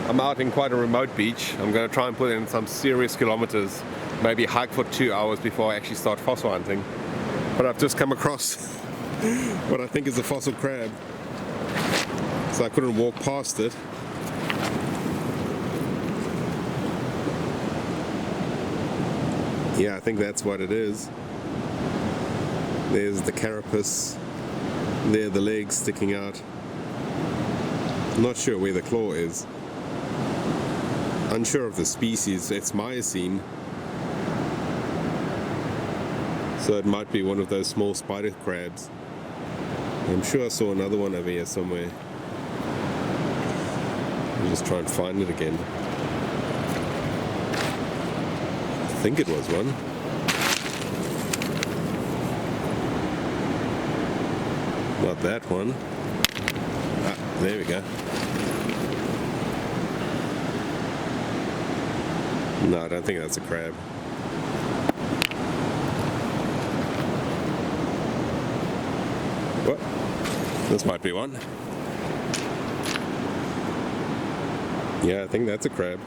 I'm out in quite a remote beach. I'm going to try and put in some serious kilometers, maybe hike for 2 hours before I actually start fossil hunting. But I've just come across what I think is a fossil crab, so I couldn't walk past it. Yeah, I think that's what it is. There's the carapace, there are the legs sticking out. I'm not sure where the claw is. Unsure of the species. It's Miocene, so it might be one of those small spider crabs. I'm sure I saw another one over here somewhere. I'll just try and find it again. I think it was one. Not that one. Ah, there we go. No, I don't think that's a crab. What? This might be one. Yeah, I think that's a crab.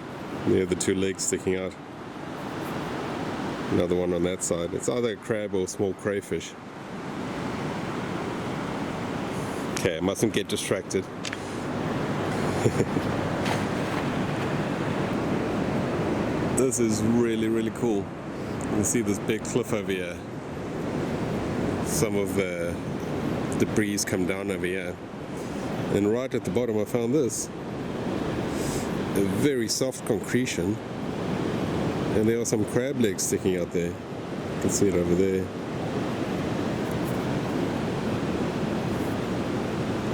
Yeah, the two legs sticking out. Another one on that side. It's either a crab or a small crayfish. Okay, I mustn't get distracted. This is really, really cool. You can see this big cliff over here. Some of the debris come down over here. And right at the bottom I found this. A very soft concretion. And there are some crab legs sticking out there. You can see it over there.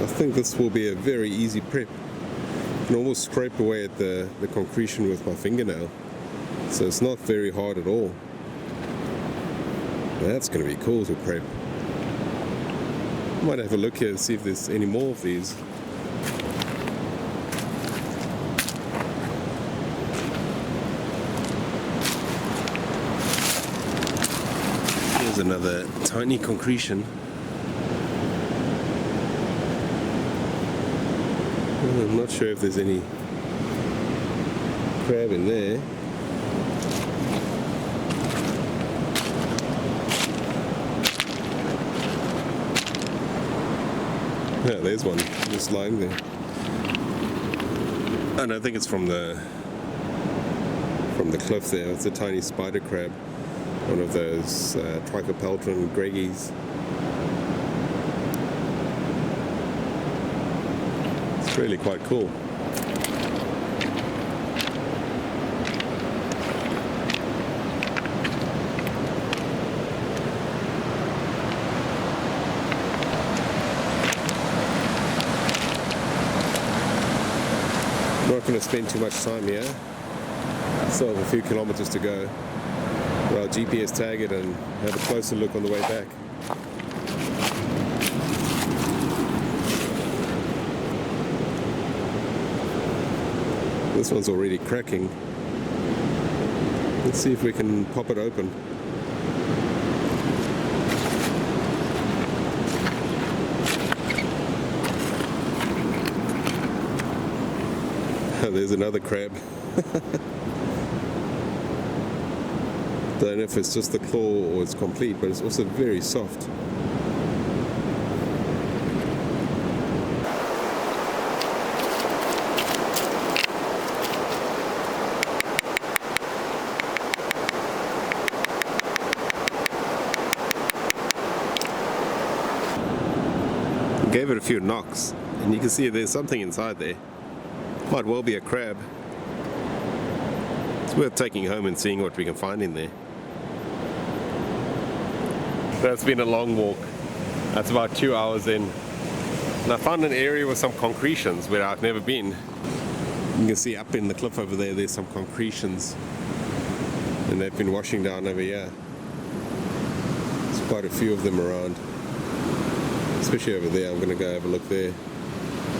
I think this will be a very easy prep. I can almost scrape away at the concretion with my fingernail. So it's not very hard at all. That's going to be cool to prep. Might have a look here and see if there's any more of these. Here's another tiny concretion. I'm not sure if there's any crab in there. Yeah, there's one just lying there. And I think it's from the cliff there. It's a tiny spider crab, one of those Trichopeltron greggies. It's really quite cool. I'm not going to spend too much time here. Still have a few kilometers to go. But I'll GPS tag it and have a closer look on the way back. This one's already cracking. Let's see if we can pop it open. There's another crab. Don't know if it's just the claw or it's complete, but it's also very soft. Gave it a few knocks, and you can see there's something inside there. Might well be a crab. It's worth taking home and seeing what we can find in there. That's been a long walk. That's about 2 hours in. And I found an area with some concretions where I've never been. You can see up in the cliff over there, there's some concretions. And they've been washing down over here. There's quite a few of them around. Especially over there. I'm going to go have a look there.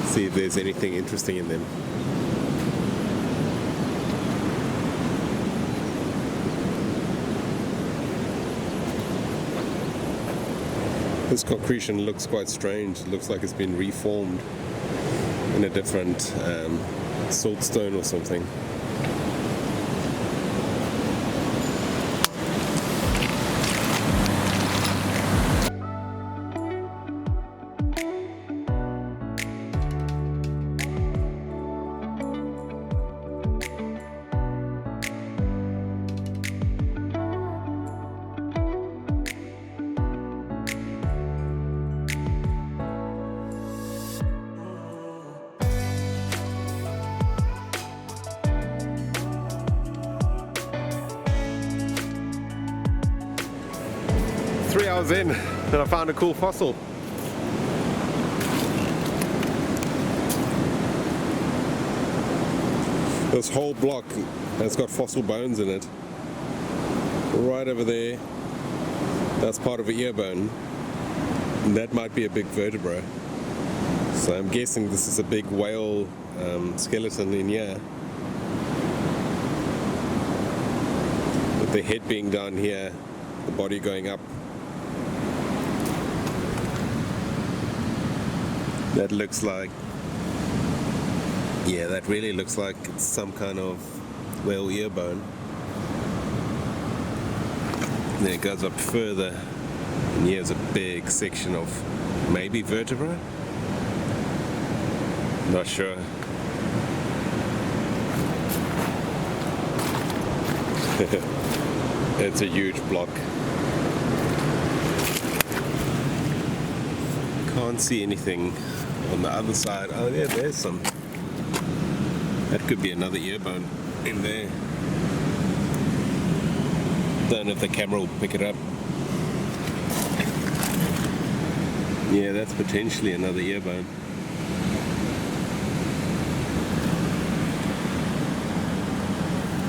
See if there's anything interesting in them. This concretion looks quite strange. It looks like it's been reformed in a different siltstone or something. Three hours in, and I found a cool fossil. This whole block has got fossil bones in it. Right over there, that's part of an ear bone. And that might be a big vertebra. So I'm guessing this is a big whale skeleton in here. With the head being down here, the body going up. That looks like, yeah, that really looks like it's some kind of whale ear bone. And then it goes up further, and here's a big section of maybe vertebra? Not sure. It's a huge block. Can't see anything on the other side. Oh yeah, there's some. That could be another ear bone in there. Don't know if the camera will pick it up. Yeah, that's potentially another ear bone.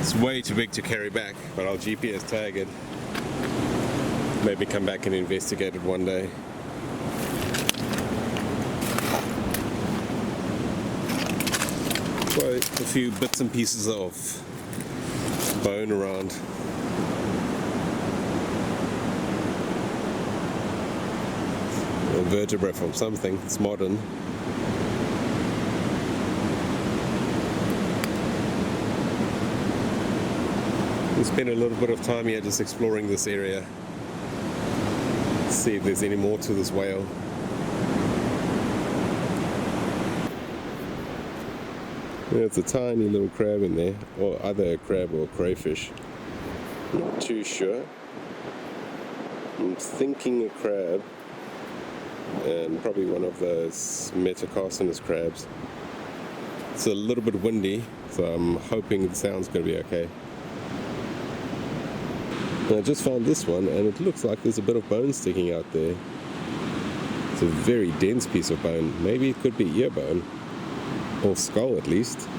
It's way too big to carry back, but I'll GPS tag it. Maybe come back and investigate it one day. Quite a few bits and pieces of bone around. A vertebra from something. It's modern. We spent a little bit of time here just exploring this area. See if there's any more to this whale. There's a tiny little crab in there, or either a crab or a crayfish. Not too sure. I'm thinking a crab, and probably one of those metacarcinus crabs. It's a little bit windy, so I'm hoping the sound's going to be okay. And I just found this one, and it looks like there's a bit of bone sticking out there. It's a very dense piece of bone. Maybe it could be ear bone. Or skull at least.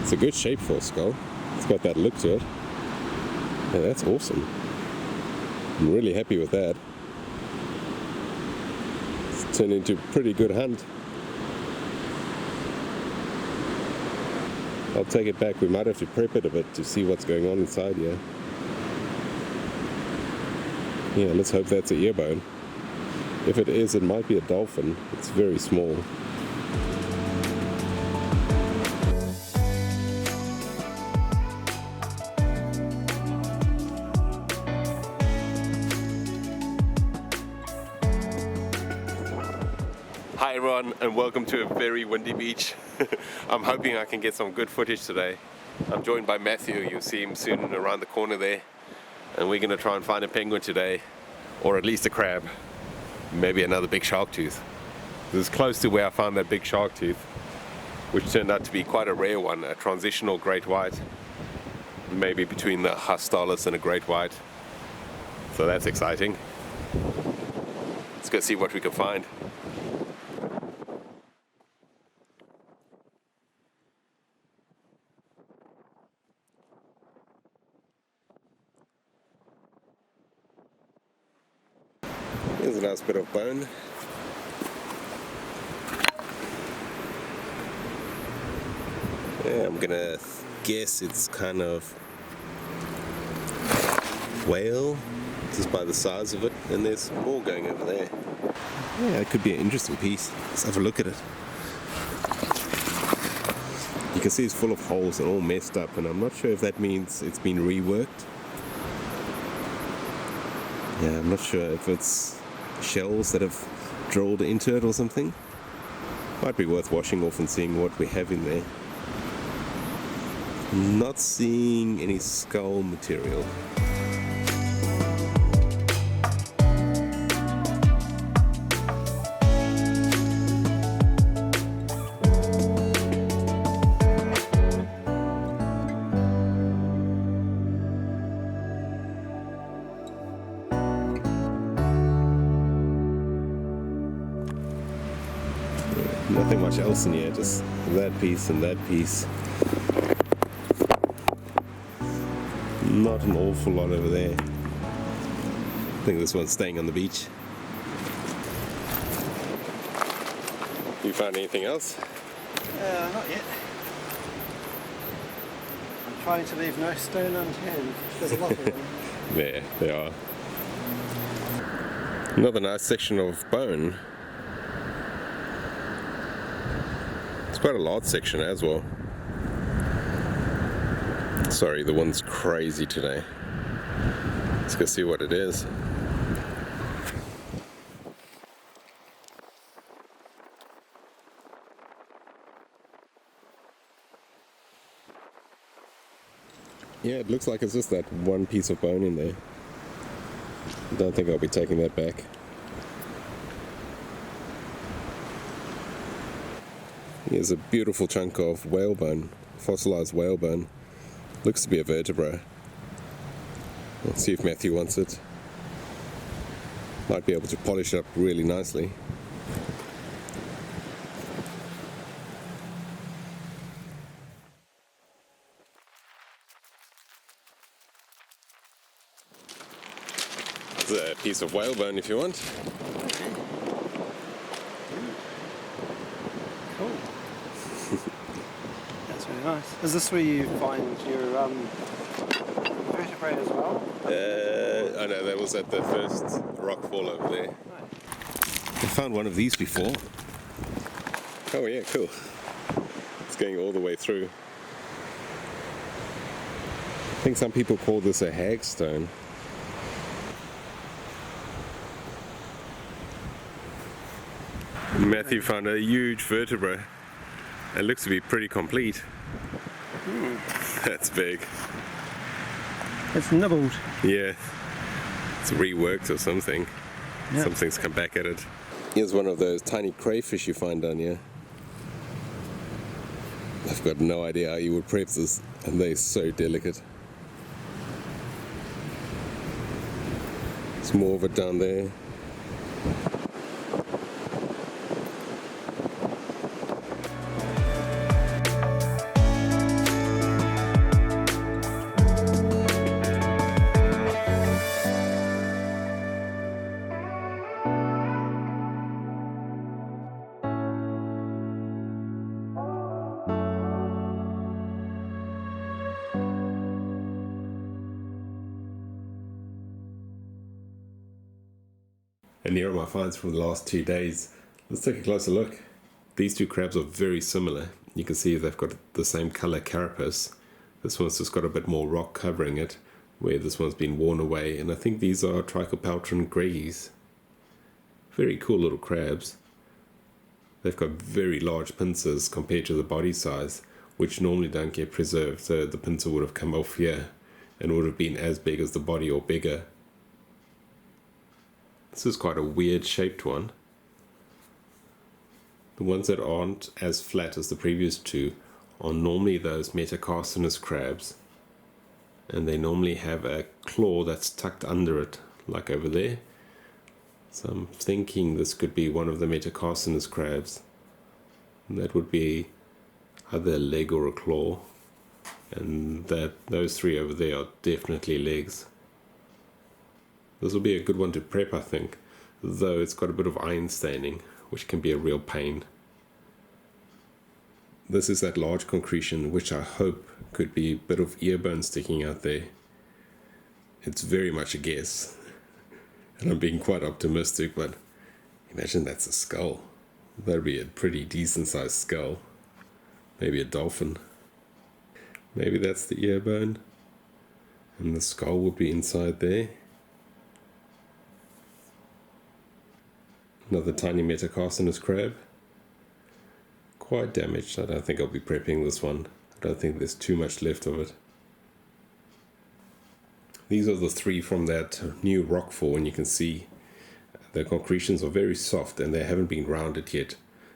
It's a good shape for a skull. It's got that look to it. Yeah, that's awesome. I'm really happy with that. It's turned into a pretty good hunt. I'll take it back. We might have to prep it a bit to see what's going on inside here. Yeah, let's hope that's an ear bone. If it is, it might be a dolphin. It's very small. Hi everyone, and welcome to a very windy beach. I'm hoping I can get some good footage today. I'm joined by Matthew. You'll see him soon around the corner there. And we're going to try and find a penguin today, or at least a crab. Maybe another big shark tooth. This is close to where I found that big shark tooth, which turned out to be quite a rare one, a transitional great white. Maybe between the Hustalis and a great white. So that's exciting. Let's go see what we can find. There's a nice bit of bone. I'm gonna guess it's kind of whale, just by the size of it, and there's more going over there. Yeah, it could be an interesting piece. Let's have a look at it. You can see it's full of holes and all messed up, and I'm not sure if that means it's been reworked. Yeah, I'm not sure if it's shells that have drilled into it or something. Might be worth washing off and seeing what we have in there. Not seeing any skull material. Nothing much else in here, just that piece and that piece. Not an awful lot over there. I think this one's staying on the beach. You found anything else? Not yet. I'm trying to leave no stone unturned. There's a lot of them. There, they are. Another nice section of bone. It's quite a large section as well. Sorry, the one's crazy today. Let's go see what it is. Yeah, it looks like it's just that one piece of bone in there. I don't think I'll be taking that back. Here's a beautiful chunk of whalebone, fossilized whalebone. Looks to be a vertebra. Let's see if Matthew wants it. Might be able to polish it up really nicely. There's a piece of whalebone if you want. Cool. That's really nice. Is this where you find your vertebrae as well? I know, that was at the first rock fall over there. I found one of these before. Oh yeah, cool. It's going all the way through. I think some people call this a hagstone. Matthew found a huge vertebra. It looks to be pretty complete. That's big. It's nibbled. Yeah. It's reworked or something. Yep. Something's come back at it. Here's one of those tiny crayfish you find down here. I've got no idea how you would prep this, and they're so delicate. There's more of it down there. And here are my finds from the last 2 days. Let's take a closer look. These two crabs are very similar. You can see they've got the same color carapace. This one's just got a bit more rock covering it, where this one's been worn away. And I think these are Trichopeltron greys. Very cool little crabs. They've got very large pincers compared to the body size, which normally don't get preserved. So the pincer would have come off here and would have been as big as the body or bigger. This is quite a weird shaped one. The ones that aren't as flat as the previous two are normally those metacarcinous crabs, and they normally have a claw that's tucked under it, like over there. So I'm thinking this could be one of the metacarcinous crabs. And that would be either a leg or a claw, and those three over there are definitely legs. This will be a good one to prep, I think, though it's got a bit of iron staining, which can be a real pain. This is that large concretion, which I hope could be a bit of ear bone sticking out there. It's very much a guess, and I'm being quite optimistic, but imagine that's a skull. That'd be a pretty decent sized skull. Maybe a dolphin. Maybe that's the ear bone, and the skull would be inside there. Another tiny metacarcinus crab. Quite damaged. I don't think I'll be prepping this one. I don't think there's too much left of it. These are the three from that new rock fall, and you can see the concretions are very soft and they haven't been rounded yet.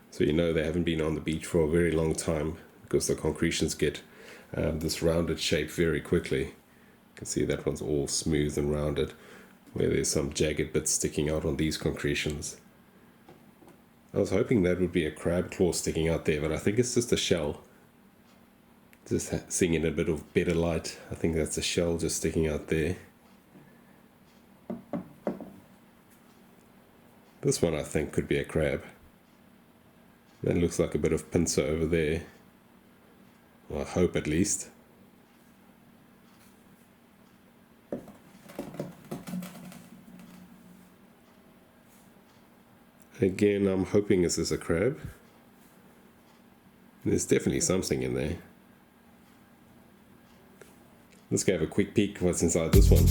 So you know they haven't been on the beach for a very long time, because the concretions get this rounded shape very quickly. You can see that one's all smooth and rounded, where there's some jagged bits sticking out on these concretions. I was hoping that would be a crab claw sticking out there, but I think it's just a shell. Just seeing in a bit of better light, I think that's a shell just sticking out there. This one I think could be a crab. That looks like a bit of pincer over there. Well, I hope at least. Again, I'm hoping this is a crab. There's definitely something in there. Let's go have a quick peek what's inside this one.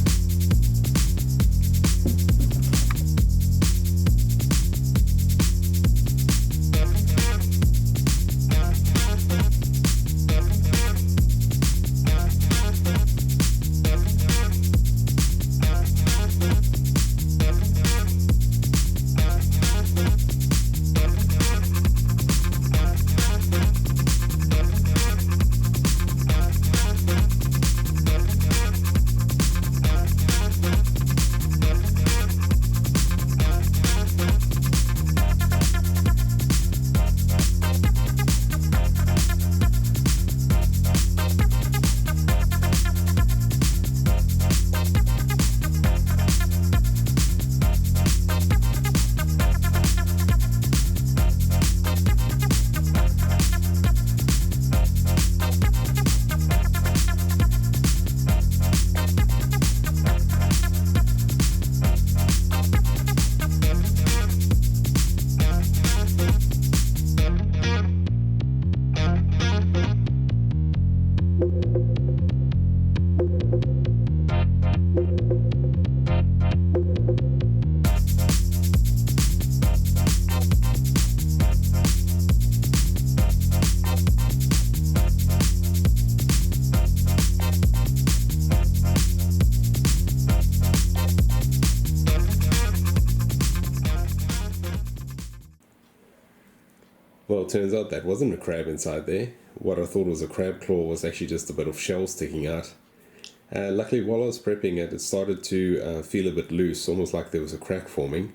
Well, it turns out that wasn't a crab inside there. What I thought was a crab claw was actually just a bit of shell sticking out. Luckily, while I was prepping it, it started to feel a bit loose, almost like there was a crack forming.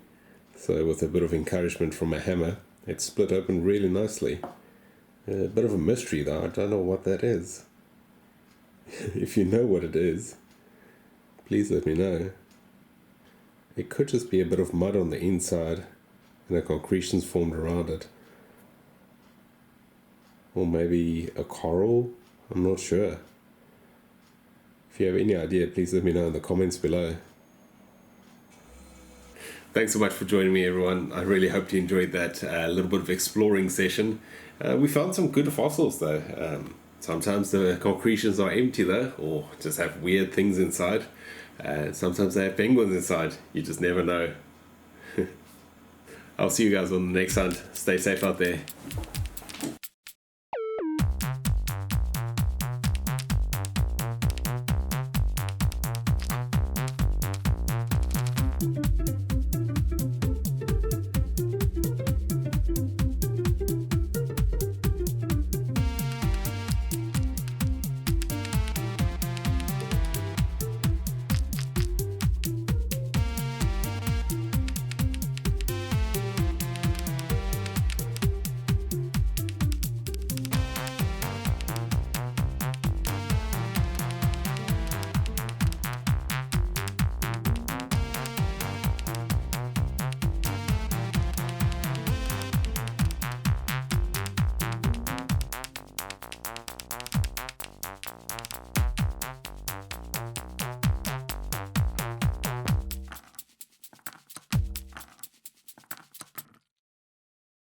So with a bit of encouragement from a hammer, it split open really nicely. A bit of a mystery though, I don't know what that is. If you know what it is, please let me know. It could just be a bit of mud on the inside and the concretions formed around it. Or maybe a coral? I'm not sure. If you have any idea, please let me know in the comments below. Thanks so much for joining me, everyone. I really hope you enjoyed that little bit of exploring session. We found some good fossils though. Sometimes the concretions are empty though, or just have weird things inside. Sometimes they have penguins inside. You just never know. I'll see you guys on the next hunt. Stay safe out there.